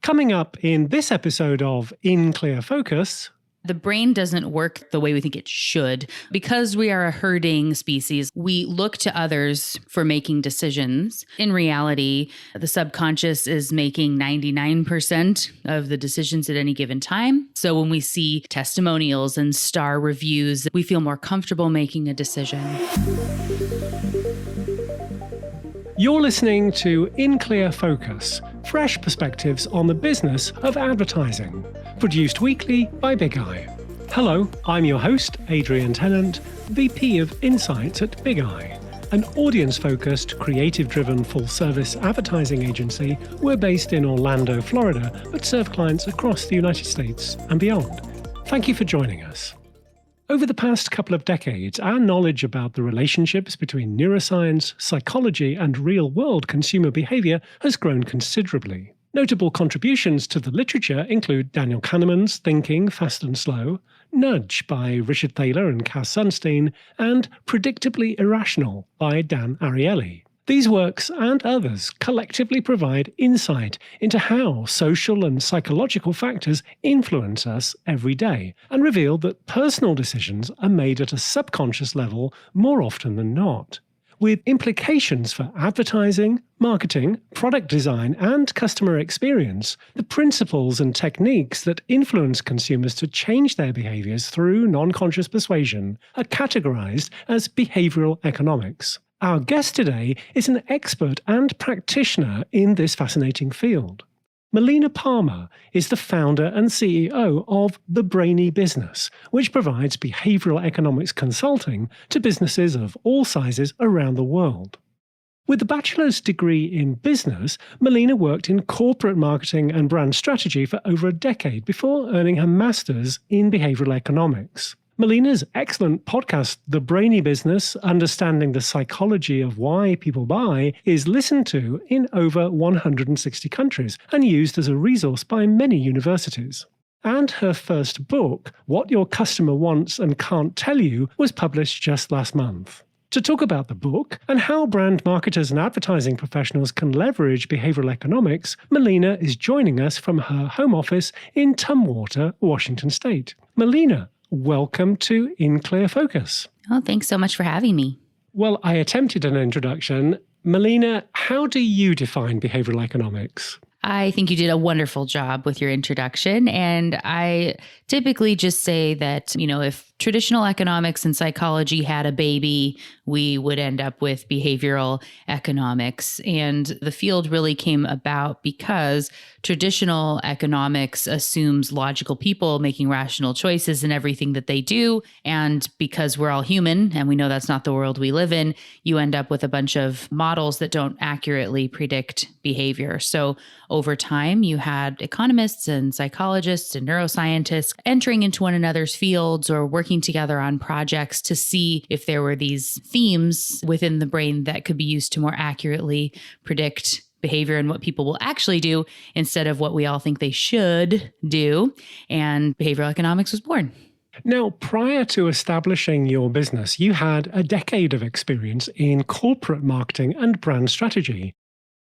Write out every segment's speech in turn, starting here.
Coming up in this episode of In Clear Focus. The brain doesn't work the way we think it should. Because we are a herding species, we look to others for making decisions. In reality, the subconscious is making 99% of the decisions at any given time. So when we see testimonials and star reviews, we feel more comfortable making a decision. You're listening to In Clear Focus, fresh perspectives on the business of advertising, produced weekly by Big Eye. Hello, I'm your host, Adrian Tennant, VP of Insights at Big Eye, an audience-focused, creative-driven full-service advertising agency. We're based in Orlando, Florida, but serve clients across the United States and beyond. Thank you for joining us. Over the past couple of decades, our knowledge about the relationships between neuroscience, psychology, and real-world consumer behavior has grown considerably. Notable contributions to the literature include Daniel Kahneman's Thinking, Fast and Slow, Nudge by Richard Thaler and Cass Sunstein, and Predictably Irrational by Dan Ariely. These works and others collectively provide insight into how social and psychological factors influence us every day, and reveal that personal decisions are made at a subconscious level more often than not, with implications for advertising, marketing, product design, and customer experience. The principles and techniques that influence consumers to change their behaviors through non-conscious persuasion are categorized as behavioral economics. Our guest today is an expert and practitioner in this fascinating field. Melina Palmer is the founder and CEO of the Brainy Business, which provides behavioral economics consulting to businesses of all sizes around the world. With a bachelor's degree in business, Melina worked in corporate marketing and brand strategy for over a decade before earning her master's in behavioral economics. Melina's excellent podcast, The Brainy Business, Understanding the Psychology of Why People Buy, is listened to in over 160 countries and used as a resource by many universities. And her first book, What Your Customer Wants and Can't Tell You, was published just last month. To talk about the book and how brand marketers and advertising professionals can leverage behavioral economics, Melina is joining us from her home office in Tumwater, Washington State. Melina, welcome to In Clear Focus. Oh, thanks so much for having me. Well, I attempted an introduction. Melina, how do you define behavioral economics? I think you did a wonderful job with your introduction. And I typically just say that, if traditional economics and psychology had a baby, we would end up with behavioral economics. And the field really came about because traditional economics assumes logical people making rational choices in everything that they do. And because we're all human, and we know that's not the world we live in, you end up with a bunch of models that don't accurately predict behavior. So over time, you had economists and psychologists and neuroscientists entering into one another's fields or working together on projects to see if there were these themes within the brain that could be used to more accurately predict behavior and what people will actually do instead of what we all think they should do. And behavioral economics was born. Now, prior to establishing your business, you had a decade of experience in corporate marketing and brand strategy.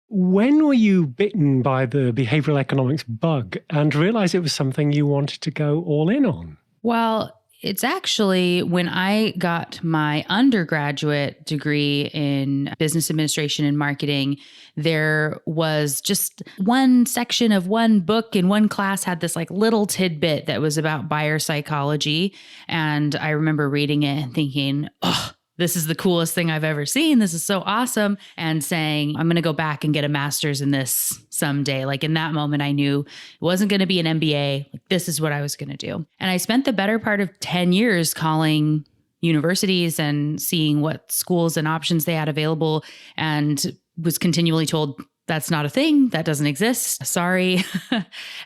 When were you bitten by the behavioral economics bug and realized it was something you wanted to go all in on? Well, it's actually when I got my undergraduate degree in business administration and marketing, there was just one section of one book in one class had this little tidbit that was about buyer psychology. And I remember reading it and thinking, oh, this is the coolest thing I've ever seen. This is so awesome. And saying, I'm going to go back and get a master's in this someday. In that moment, I knew it wasn't going to be an MBA. This is what I was going to do. And I spent the better part of 10 years calling universities and seeing what schools and options they had available, and was continually told, that's not a thing. That doesn't exist. Sorry.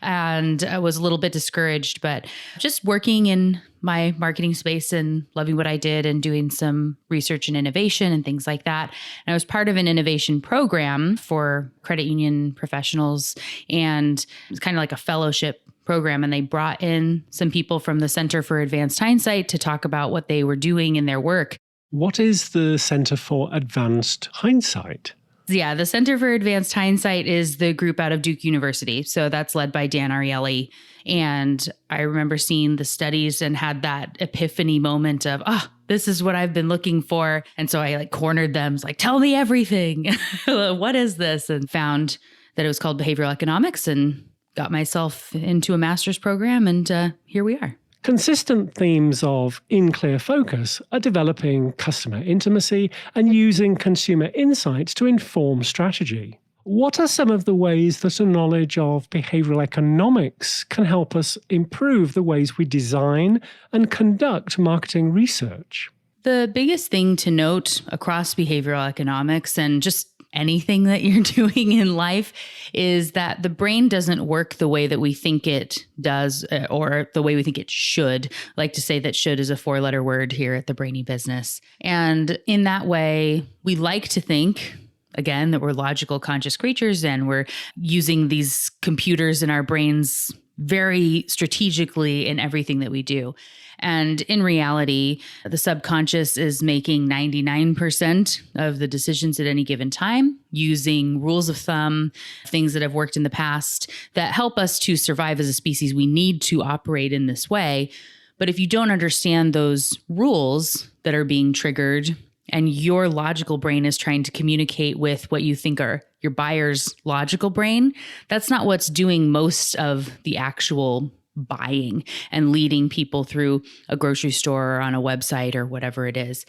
And I was a little bit discouraged, but just working in my marketing space and loving what I did and doing some research and innovation and things like that. And I was part of an innovation program for credit union professionals, and it's kind of like a fellowship program. And they brought in some people from the Center for Advanced Hindsight to talk about what they were doing in their work. What is the Center for Advanced Hindsight? Yeah, the Center for Advanced Hindsight is the group out of Duke University. So that's led by Dan Ariely. And I remember seeing the studies and had that epiphany moment of, this is what I've been looking for. And so I cornered them, tell me everything. What is this? And found that it was called behavioral economics and got myself into a master's program. And here we are. Consistent themes of in clear focus are developing customer intimacy and using consumer insights to inform strategy. What are some of the ways that a knowledge of behavioral economics can help us improve the ways we design and conduct marketing research? The biggest thing to note across behavioral economics and just anything that you're doing in life is that the brain doesn't work the way that we think it does or the way we think it should. I like to say that should is a 4-letter word here at the Brainy Business. And in that way, we like to think, again, that we're logical, conscious creatures and we're using these computers in our brains very strategically in everything that we do. And in reality, the subconscious is making 99% of the decisions at any given time using rules of thumb, things that have worked in the past that help us to survive as a species. We need to operate in this way. But if you don't understand those rules that are being triggered and your logical brain is trying to communicate with what you think are your buyer's logical brain, that's not what's doing most of the actual buying and leading people through a grocery store or on a website or whatever it is.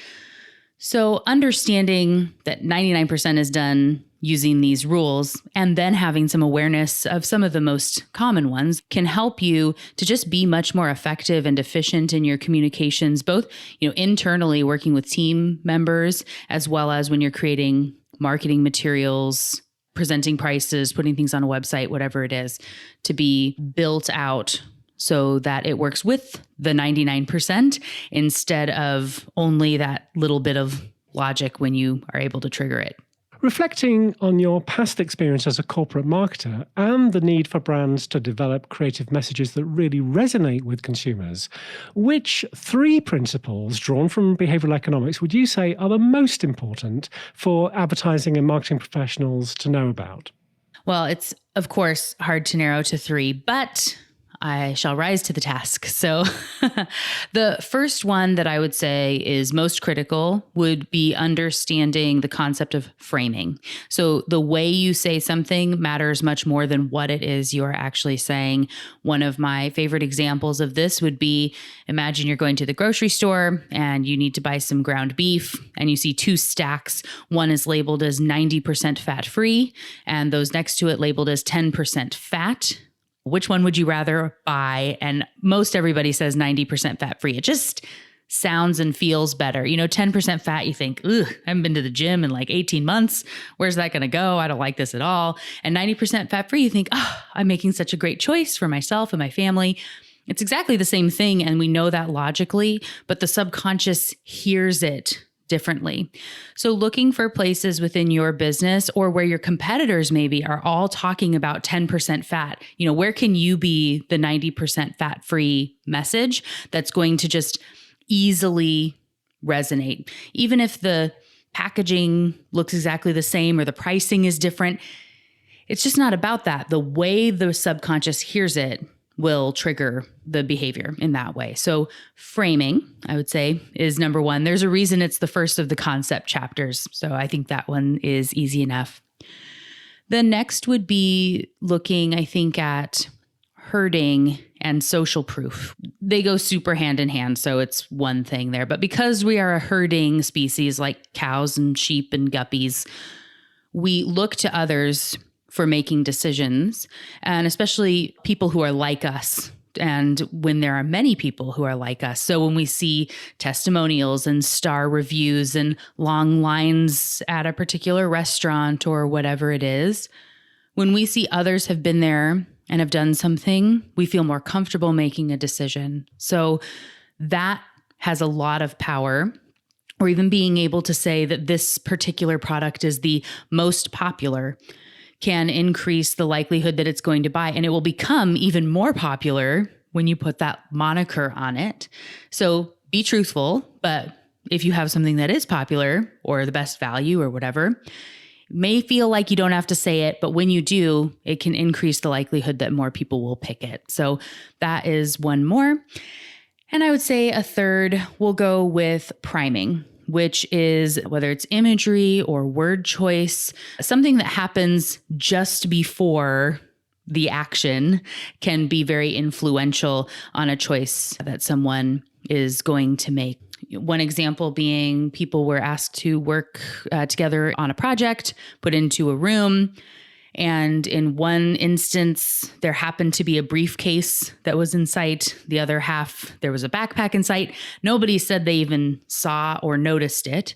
So understanding that 99% is done using these rules and then having some awareness of some of the most common ones can help you to just be much more effective and efficient in your communications, both, internally working with team members, as well as when you're creating marketing materials, presenting prices, putting things on a website, whatever it is, to be built out so that it works with the 99% instead of only that little bit of logic when you are able to trigger it. Reflecting on your past experience as a corporate marketer and the need for brands to develop creative messages that really resonate with consumers, which 3 principles drawn from behavioral economics would you say are the most important for advertising and marketing professionals to know about? Well, it's, of course, hard to narrow to 3, but I shall rise to the task. So the first one that I would say is most critical would be understanding the concept of framing. So the way you say something matters much more than what it is you're actually saying. One of my favorite examples of this would be, imagine you're going to the grocery store and you need to buy some ground beef and you see 2 stacks. One is labeled as 90% fat-free and those next to it labeled as 10% fat. Which one would you rather buy? And most everybody says 90% fat-free. It just sounds and feels better. 10% fat, you think, I haven't been to the gym in 18 months. Where's that going to go? I don't like this at all. And 90% fat-free, you think, I'm making such a great choice for myself and my family. It's exactly the same thing. And we know that logically, but the subconscious hears it differently. So looking for places within your business or where your competitors maybe are all talking about 10% fat, where can you be the 90% fat-free message that's going to just easily resonate? Even if the packaging looks exactly the same or the pricing is different, it's just not about that. The way the subconscious hears it will trigger the behavior in that way. So framing, I would say, is number 1. There's a reason it's the first of the concept chapters. So I think that one is easy enough. The next would be looking, I think, at herding and social proof. They go super hand in hand. So it's one thing there. But because we are a herding species like cows and sheep and guppies, we look to others for making decisions, and especially people who are like us. And when there are many people who are like us. So when we see testimonials and star reviews and long lines at a particular restaurant or whatever it is, when we see others have been there and have done something, we feel more comfortable making a decision. So that has a lot of power. Or even being able to say that this particular product is the most popular can increase the likelihood that it's going to buy. And it will become even more popular when you put that moniker on it. So be truthful, but if you have something that is popular or the best value or whatever, may feel like you don't have to say it, but when you do, it can increase the likelihood that more people will pick it. So that is one more. And I would say a third will go with priming, which is whether it's imagery or word choice, something that happens just before the action can be very influential on a choice that someone is going to make. One example being people were asked to work together on a project, put into a room. And in one instance, there happened to be a briefcase that was in sight. The other half, there was a backpack in sight. Nobody said they even saw or noticed it.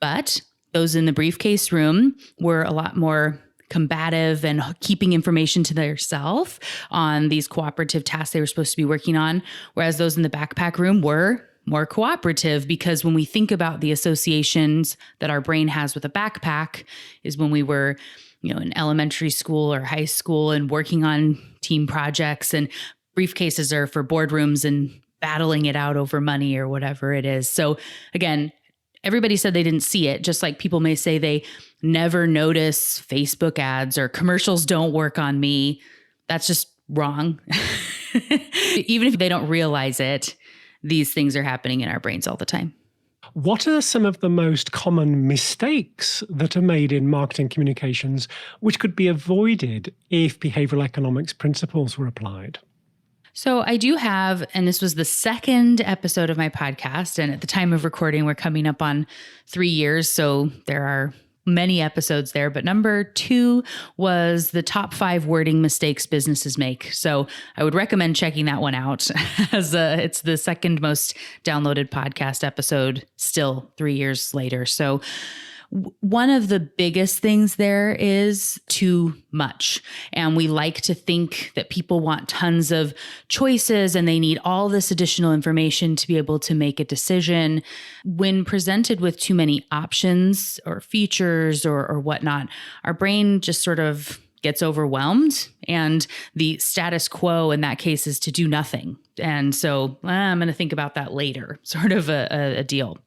But those in the briefcase room were a lot more combative and keeping information to themselves on these cooperative tasks they were supposed to be working on, whereas those in the backpack room were more cooperative, because when we think about the associations that our brain has with a backpack is when we were in elementary school or high school and working on team projects, and briefcases are for boardrooms and battling it out over money or whatever it is. So again, everybody said they didn't see it, just like people may say they never notice Facebook ads or commercials don't work on me. That's just wrong. Even if they don't realize it, these things are happening in our brains all the time. What are some of the most common mistakes that are made in marketing communications which could be avoided if behavioral economics principles were applied? So I do have, and this was the second episode of my podcast, and at the time of recording, we're coming up on 3 years. So there are many episodes there, but number 2 was the top 5 wording mistakes businesses make. So I would recommend checking that one out as it's the second most downloaded podcast episode still 3 years later. So one of the biggest things there is too much. And we like to think that people want tons of choices and they need all this additional information to be able to make a decision. When presented with too many options or features or whatnot, our brain just sort of gets overwhelmed, and the status quo in that case is to do nothing. And so I'm going to think about that later, sort of a deal.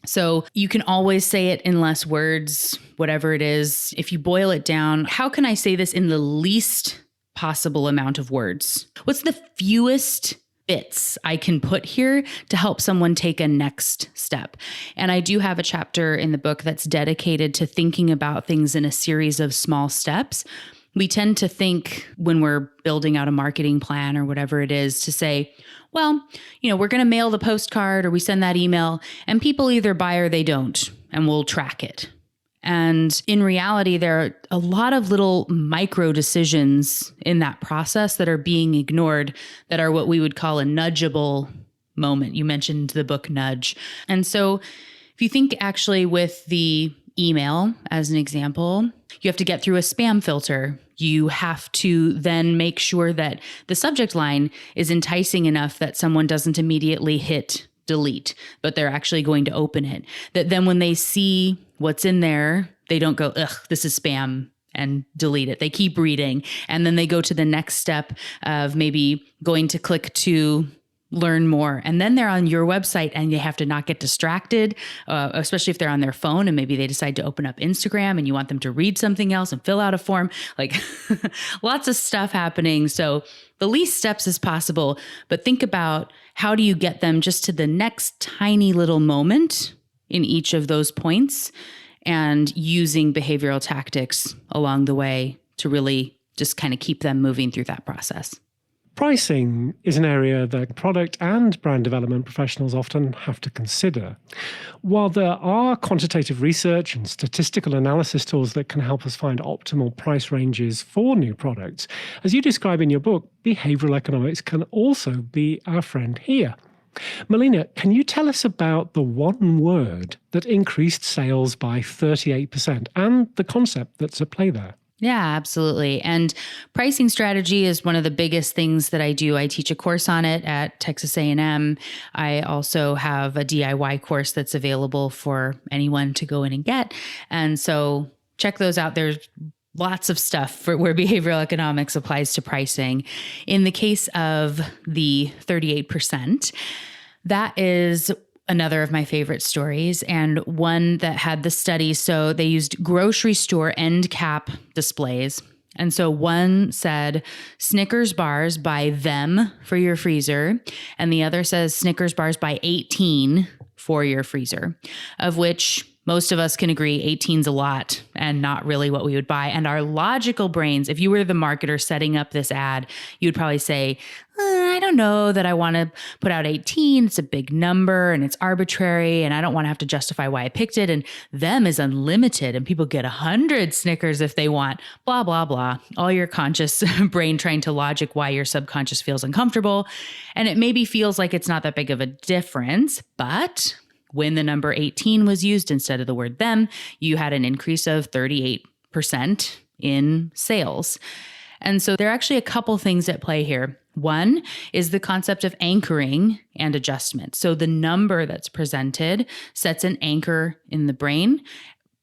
So you can always say it in less words, whatever it is. If you boil it down, how can I say this in the least possible amount of words? What's the fewest bits I can put here to help someone take a next step? And I do have a chapter in the book that's dedicated to thinking about things in a series of small steps. We tend to think when we're building out a marketing plan or whatever it is to say, well, we're going to mail the postcard or we send that email and people either buy or they don't, and we'll track it. And in reality, there are a lot of little micro decisions in that process that are being ignored that are what we would call a nudgeable moment. You mentioned the book Nudge. And so if you think actually with the email as an example, you have to get through a spam filter. You have to then make sure that the subject line is enticing enough that someone doesn't immediately hit delete, but they're actually going to open it. That then when they see what's in there, they don't go, ugh, this is spam, and delete it. They keep reading. And then they go to the next step of maybe going to click to learn more. And then they're on your website and you have to not get distracted, especially if they're on their phone and maybe they decide to open up Instagram and you want them to read something else and fill out a form, like lots of stuff happening. So the least steps as possible, but think about how do you get them just to the next tiny little moment in each of those points, and using behavioral tactics along the way to really just kind of keep them moving through that process. Pricing is an area that product and brand development professionals often have to consider. While there are quantitative research and statistical analysis tools that can help us find optimal price ranges for new products, as you describe in your book, behavioral economics can also be our friend here. Melina, can you tell us about the one word that increased sales by 38% and the concept that's at play there? Yeah, absolutely. And pricing strategy is one of the biggest things that I do. I teach a course on it at Texas A&M. I also have a DIY course that's available for anyone to go in and get. And so check those out. There's lots of stuff for where behavioral economics applies to pricing. In the case of the 38%, that is another of my favorite stories, and one that had the study. So they used grocery store end cap displays. And so one said Snickers bars by them for your freezer, and the other says Snickers bars by 18 for your freezer, of which most of us can agree 18's a lot and not really what we would buy. And our logical brains, if you were the marketer setting up this ad, you'd probably say, I don't know that I want to put out 18. It's a big number and it's arbitrary and I don't want to have to justify why I picked it. And them is unlimited and people get 100 Snickers if they want, blah, blah, blah. All your conscious brain trying to logic why your subconscious feels uncomfortable. And it maybe feels like it's not that big of a difference, but when the number 18 was used instead of the word them, you had an increase of 38% in sales. And so there are actually a couple things at play here. One is the concept of anchoring and adjustment. So the number that's presented sets an anchor in the brain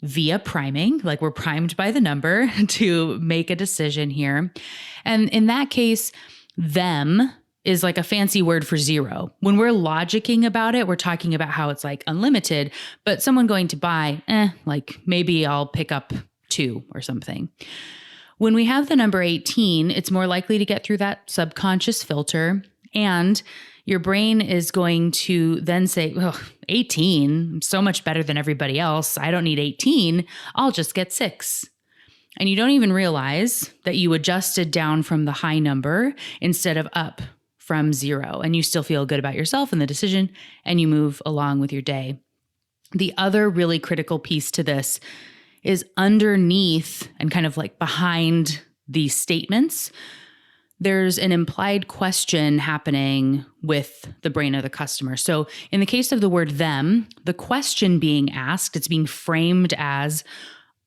via priming, like we're primed by the number to make a decision here. And in that case, them is like a fancy word for zero. When we're logicking about it, we're talking about how it's like unlimited, but someone going to buy, like maybe I'll pick up 2 or something. When we have the number 18, it's more likely to get through that subconscious filter, and your brain is going to then say, 18, so much better than everybody else. I don't need 18. I'll just get 6. And you don't even realize that you adjusted down from the high number instead of up from 0, and you still feel good about yourself and the decision, and you move along with your day. The other really critical piece to this is underneath and kind of like behind these statements, there's an implied question happening with the brain of the customer. So in the case of the word them, the question being asked, it's being framed as,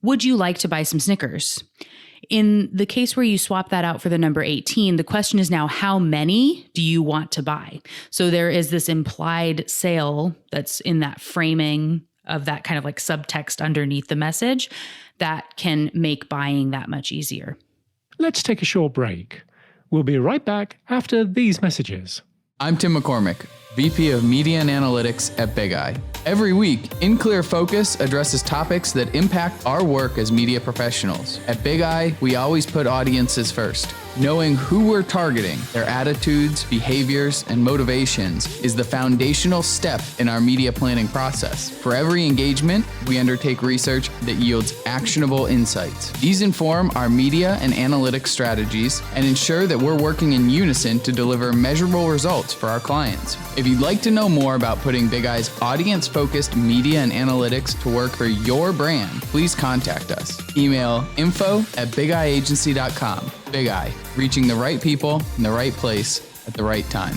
would you like to buy some Snickers? In the case where you swap that out for the number 18, the question is now, how many do you want to buy? So there is this implied sale that's in that framing of that kind of like subtext underneath the message that can make buying that much easier. Let's take a short break. We'll be right back after these messages. I'm Tim McCormick, VP of Media and Analytics at Big Eye. Every week, In Clear Focus addresses topics that impact our work as media professionals. At Big Eye, we always put audiences first. Knowing who we're targeting, their attitudes, behaviors, and motivations is the foundational step in our media planning process. For every engagement, we undertake research that yields actionable insights. These inform our media and analytics strategies and ensure that we're working in unison to deliver measurable results for our clients. If you'd like to know more about putting Big Eye's audience-focused media and analytics to work for your brand, please contact us. Email info@bigeyeagency.com. Big Eye, reaching the right people in the right place at the right time.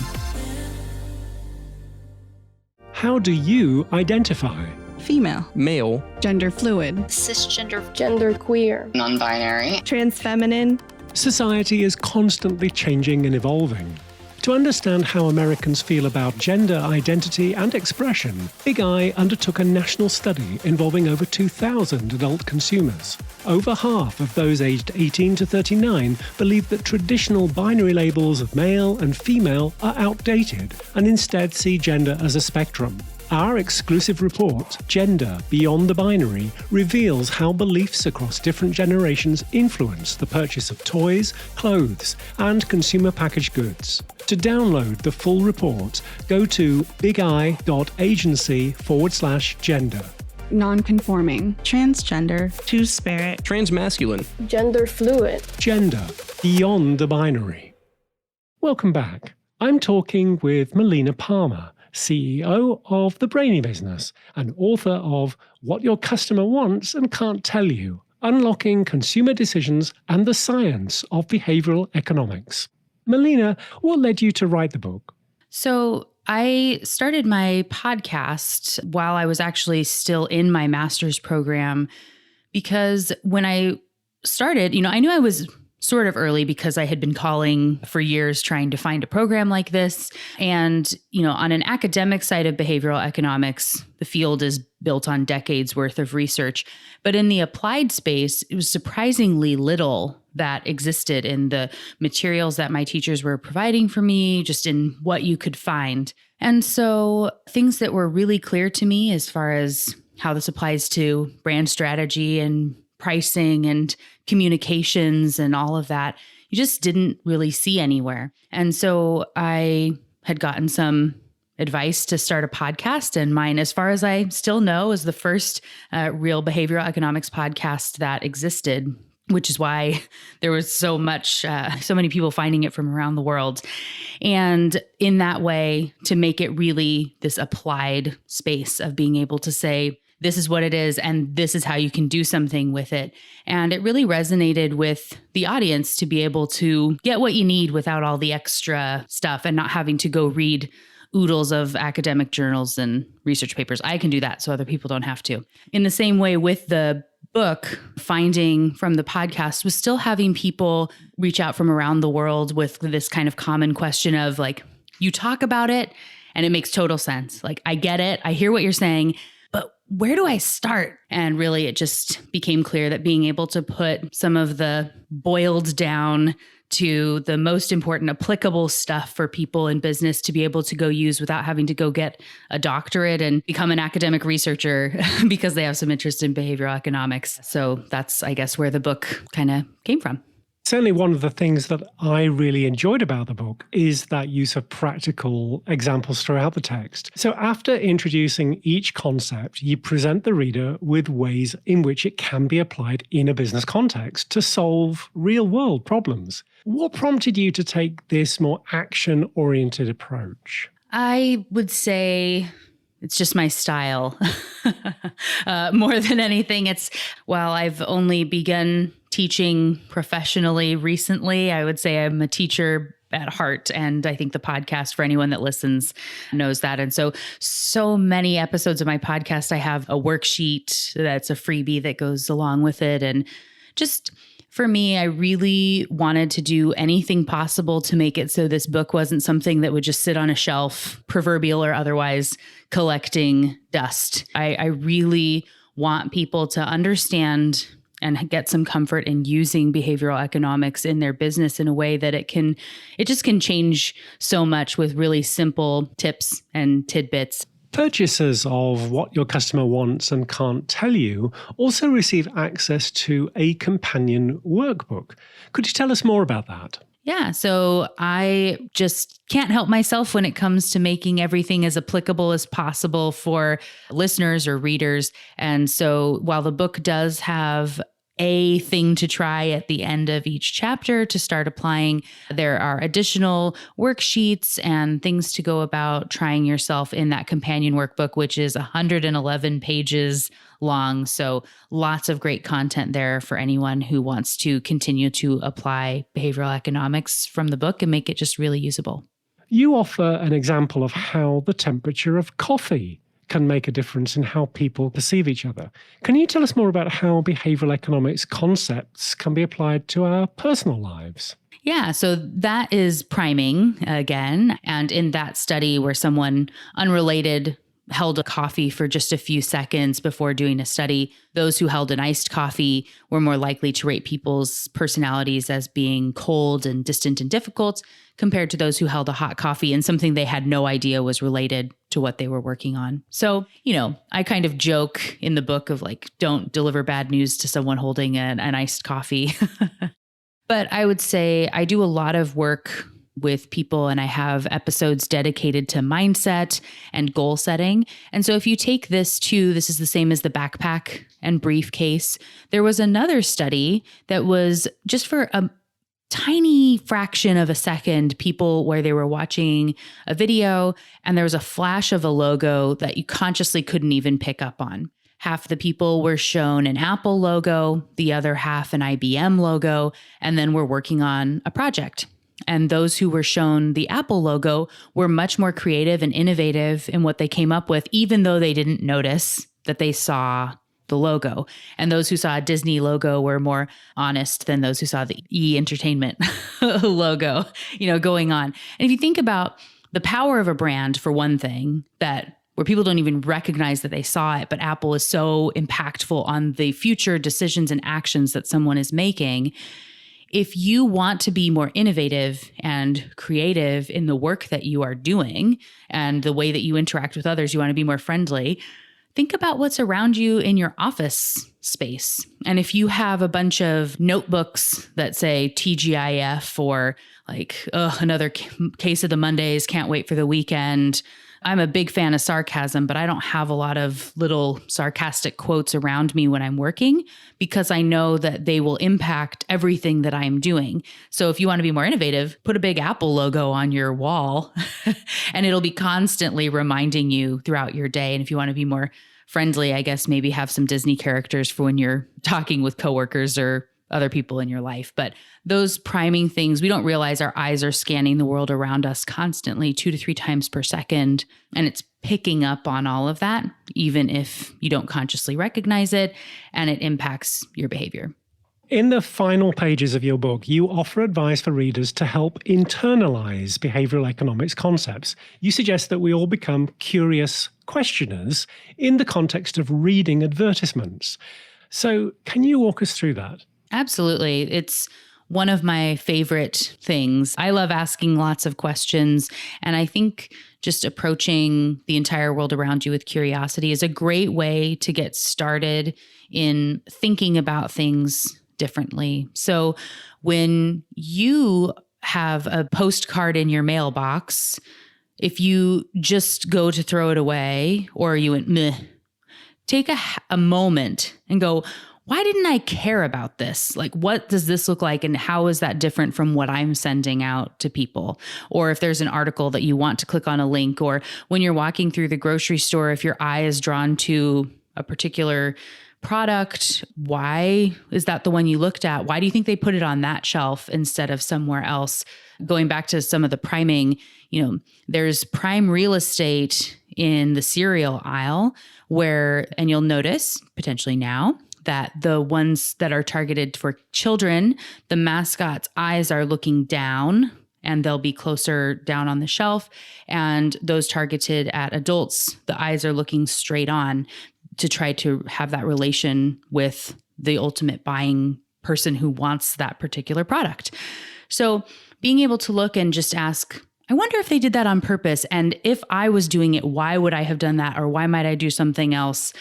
How do you identify? Female, male, gender fluid, cisgender, genderqueer, non-binary, transfeminine. Society is constantly changing and evolving. To understand how Americans feel about gender identity and expression, Big Eye undertook a national study involving over 2,000 adult consumers. Over half of those aged 18 to 39 believe that traditional binary labels of male and female are outdated and instead see gender as a spectrum. Our exclusive report, Gender Beyond the Binary, reveals how beliefs across different generations influence the purchase of toys, clothes, and consumer packaged goods. To download the full report, go to bigeye.agency/gender. Non-conforming, transgender, two-spirit, transmasculine, gender fluid. Gender Beyond the Binary. Welcome back. I'm talking with Melina Palmer, CEO of the Brainy Business and author of What Your Customer Wants and Can't Tell You, Unlocking Consumer Decisions and the Science of Behavioral Economics. Melina, what led you to write the book? So I started my podcast while I was actually still in my master's program, because when I started, I knew I was sort of early because I had been calling for years trying to find a program like this. And, on an academic side of behavioral economics, the field is built on decades worth of research. But in the applied space, it was surprisingly little that existed in the materials that my teachers were providing for me, just in what you could find. And so things that were really clear to me as far as how this applies to brand strategy and pricing and communications and all of that, you just didn't really see anywhere. And so I had gotten some advice to start a podcast, and mine, as far as I still know, is the first real behavioral economics podcast that existed, which is why there was so many people finding it from around the world. And in that way, to make it really this applied space of being able to say, this is what it is, and this is how you can do something with it. And it really resonated with the audience to be able to get what you need without all the extra stuff and not having to go read oodles of academic journals and research papers. I can do that so other people don't have to. In the same way with the book, finding from the podcast was still having people reach out from around the world with this kind of common question of like, you talk about it and it makes total sense. Like, I get it. I hear what you're saying, but where do I start? And really, it just became clear that being able to put some of the boiled down to the most important applicable stuff for people in business to be able to go use without having to go get a doctorate and become an academic researcher because they have some interest in behavioral economics. So that's, I guess, where the book kind of came from. Certainly one of the things that I really enjoyed about the book is that use of practical examples throughout the text. So after introducing each concept, you present the reader with ways in which it can be applied in a business context to solve real-world problems. What prompted you to take this more action-oriented approach? I would say it's just my style. More than anything, I've only begun teaching professionally recently. I would say I'm a teacher at heart. And I think the podcast, for anyone that listens, knows that. And so many episodes of my podcast, I have a worksheet that's a freebie that goes along with it. And just for me, I really wanted to do anything possible to make it so this book wasn't something that would just sit on a shelf, proverbial or otherwise, collecting dust. I really want people to understand and get some comfort in using behavioral economics in their business in a way that it just can change so much with really simple tips and tidbits. Purchasers of what your customer wants and can't tell you also receive access to a companion workbook. Could you tell us more about that? Yeah, so I just can't help myself when it comes to making everything as applicable as possible for listeners or readers. And so while the book does have a thing to try at the end of each chapter to start applying, there are additional worksheets and things to go about trying yourself in that companion workbook, which is 111 pages long. So lots of great content there for anyone who wants to continue to apply behavioral economics from the book and make it just really usable. You offer an example of how the temperature of coffee can make a difference in how people perceive each other. Can you tell us more about how behavioral economics concepts can be applied to our personal lives? Yeah, so that is priming again. And in that study where someone unrelated held a coffee for just a few seconds before doing a study, those who held an iced coffee were more likely to rate people's personalities as being cold and distant and difficult compared to those who held a hot coffee and something they had no idea was related to what they were working on. So, I kind of joke in the book of like, don't deliver bad news to someone holding an iced coffee. But I would say I do a lot of work with people, and I have episodes dedicated to mindset and goal setting. And so if you take this is the same as the backpack and briefcase. There was another study that was just for a tiny fraction of a second, people where they were watching a video and there was a flash of a logo that you consciously couldn't even pick up on. Half the people were shown an Apple logo, the other half an IBM logo, and then we're working on a project. And those who were shown the Apple logo were much more creative and innovative in what they came up with, even though they didn't notice that they saw the logo. And those who saw a Disney logo were more honest than those who saw the E-Entertainment logo, going on. And if you think about the power of a brand, for one thing, where people don't even recognize that they saw it, but Apple is so impactful on the future decisions and actions that someone is making, if you want to be more innovative and creative in the work that you are doing and the way that you interact with others, you want to be more friendly, think about what's around you in your office space. And if you have a bunch of notebooks that say TGIF or like, another case of the Mondays, can't wait for the weekend. I'm a big fan of sarcasm, but I don't have a lot of little sarcastic quotes around me when I'm working because I know that they will impact everything that I'm doing. So if you want to be more innovative, put a big Apple logo on your wall and it'll be constantly reminding you throughout your day. And if you want to be more friendly, I guess maybe have some Disney characters for when you're talking with coworkers or other people in your life. But those priming things, we don't realize our eyes are scanning the world around us constantly 2 to 3 times per second. And it's picking up on all of that, even if you don't consciously recognize it, and it impacts your behavior. In the final pages of your book, you offer advice for readers to help internalize behavioral economics concepts. You suggest that we all become curious questioners in the context of reading advertisements. So can you walk us through that? Absolutely. It's one of my favorite things. I love asking lots of questions. And I think just approaching the entire world around you with curiosity is a great way to get started in thinking about things differently. So when you have a postcard in your mailbox, if you just go to throw it away or you went, meh, take a moment and go, why didn't I care about this? Like, what does this look like? And how is that different from what I'm sending out to people? Or if there's an article that you want to click on a link, or when you're walking through the grocery store, if your eye is drawn to a particular product, why is that the one you looked at? Why do you think they put it on that shelf instead of somewhere else? Going back to some of the priming, there's prime real estate in the cereal aisle where, and you'll notice potentially now, that the ones that are targeted for children, the mascot's eyes are looking down and they'll be closer down on the shelf. And those targeted at adults, the eyes are looking straight on to try to have that relation with the ultimate buying person who wants that particular product. So being able to look and just ask, I wonder if they did that on purpose. And if I was doing it, why would I have done that? Or why might I do something else?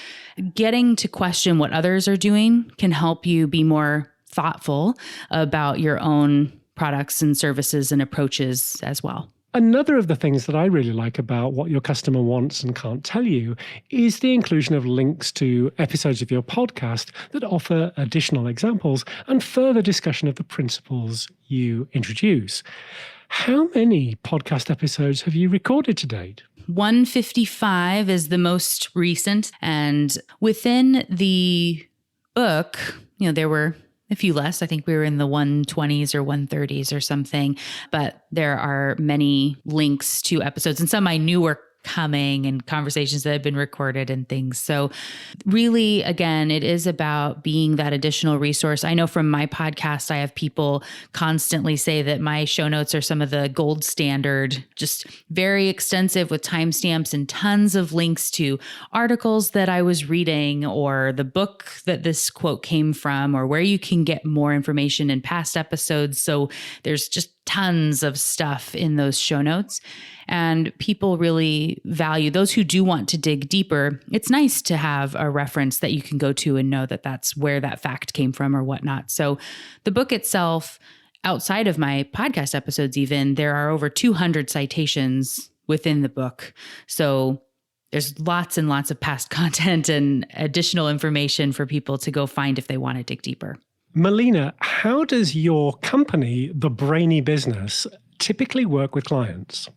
Getting to question what others are doing can help you be more thoughtful about your own products and services and approaches as well. Another of the things that I really like about what your customer wants and can't tell you is the inclusion of links to episodes of your podcast that offer additional examples and further discussion of the principles you introduce. How many podcast episodes have you recorded to date? 155 is the most recent. And within the book, there were a few less. I think we were in the 120s or 130s or something. But there are many links to episodes, and some I knew were coming and conversations that have been recorded and things. So really, again, it is about being that additional resource. I know from my podcast, I have people constantly say that my show notes are some of the gold standard, just very extensive with timestamps and tons of links to articles that I was reading or the book that this quote came from or where you can get more information in past episodes. So there's just tons of stuff in those show notes. And people really value those who do want to dig deeper. It's nice to have a reference that you can go to and know that that's where that fact came from or whatnot. So the book itself, outside of my podcast episodes even, there are over 200 citations within the book. So there's lots and lots of past content and additional information for people to go find if they want to dig deeper. Melina, how does your company, the Brainy Business, typically work with clients?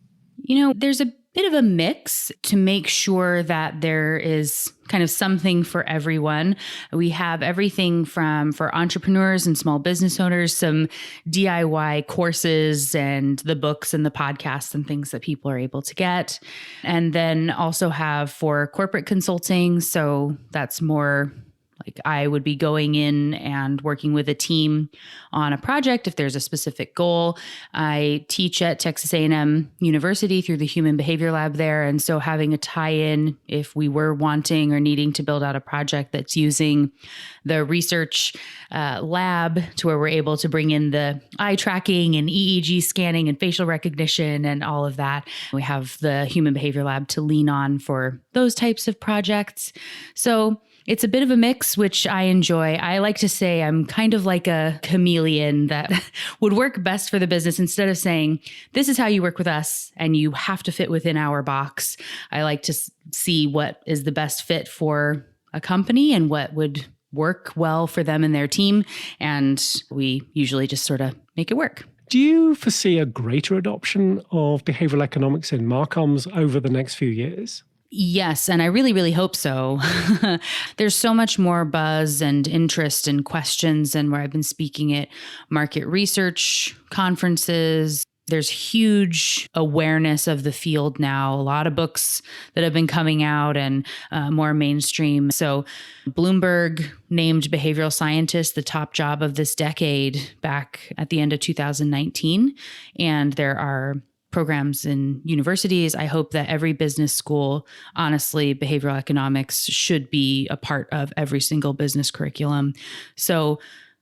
There's a bit of a mix to make sure that there is kind of something for everyone. We have everything for entrepreneurs and small business owners, some DIY courses and the books and the podcasts and things that people are able to get. And then also have for corporate consulting. So that's more Like I would be going in and working with a team on a project if there's a specific goal. I teach at Texas A&M University through the Human Behavior Lab there. And so having a tie-in if we were wanting or needing to build out a project that's using the research lab to where we're able to bring in the eye tracking and EEG scanning and facial recognition and all of that. We have the Human Behavior Lab to lean on for those types of projects. So it's a bit of a mix, which I enjoy. I like to say I'm kind of like a chameleon that would work best for the business. Instead of saying, this is how you work with us and you have to fit within our box, I like to see what is the best fit for a company and what would work well for them and their team. And we usually just sort of make it work. Do you foresee a greater adoption of behavioral economics in Marcoms over the next few years? Yes, and I really, really hope so. There's so much more buzz and interest and questions, and where I've been speaking at market research conferences. There's huge awareness of the field now, a lot of books that have been coming out and more mainstream. So Bloomberg named behavioral scientists the top job of this decade back at the end of 2019. And there are programs in universities. I hope that every business school, honestly, behavioral economics should be a part of every single business curriculum. So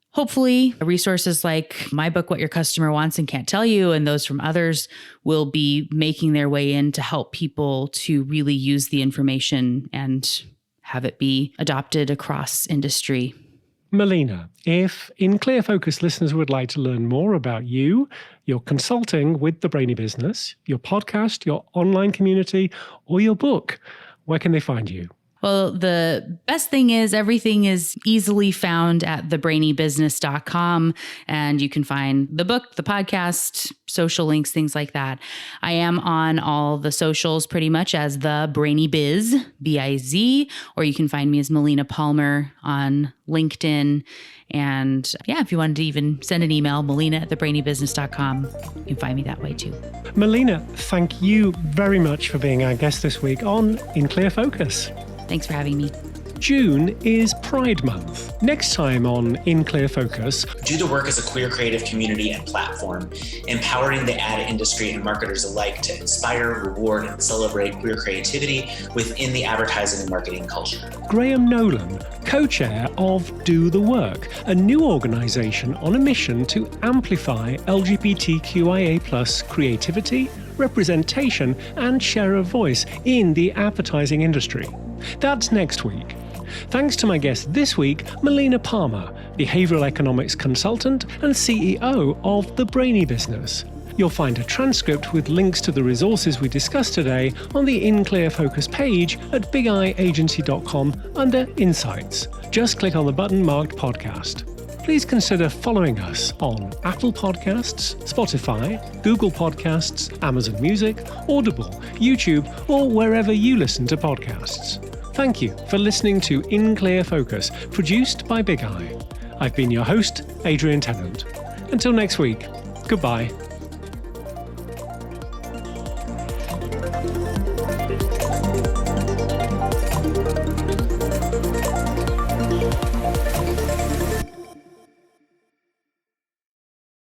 hopefully resources like my book, What Your Customer Wants and Can't Tell You, and those from others will be making their way in to help people to really use the information and have it be adopted across industry. Melina, if In Clear Focus listeners would like to learn more about you, your consulting with the Brainy Business, your podcast, your online community, or your book, where can they find you? Well, the best thing is everything is easily found at thebrainybusiness.com, and you can find the book, the podcast, social links, things like that. I am on all the socials pretty much as the Brainy Biz, B-I-Z, or you can find me as Melina Palmer on LinkedIn. And yeah, if you wanted to even send an email, melina@thebrainybusiness.com, you can find me that way too. Melina, thank you very much for being our guest this week on In Clear Focus. Thanks for having me. June is Pride Month. Next time on In Clear Focus, do the work as a queer creative community and platform, empowering the ad industry and marketers alike to inspire, reward, and celebrate queer creativity within the advertising and marketing culture. Graham Nolan, co-chair of Do the Work, a new organisation on a mission to amplify LGBTQIA+ creativity, representation, and share of voice in the advertising industry. That's next week. Thanks to my guest this week, Melina Palmer, behavioral economics consultant and CEO of the Brainy Business. You'll find a transcript with links to the resources we discussed today on the In Clear Focus page at bigeyeagency.com under Insights. Just click on the button marked Podcast. Please consider following us on Apple Podcasts, Spotify, Google Podcasts, Amazon Music, Audible, YouTube, or wherever you listen to podcasts. Thank you for listening to In Clear Focus, produced by Big Eye. I've been your host, Adrian Tennant. Until next week, goodbye.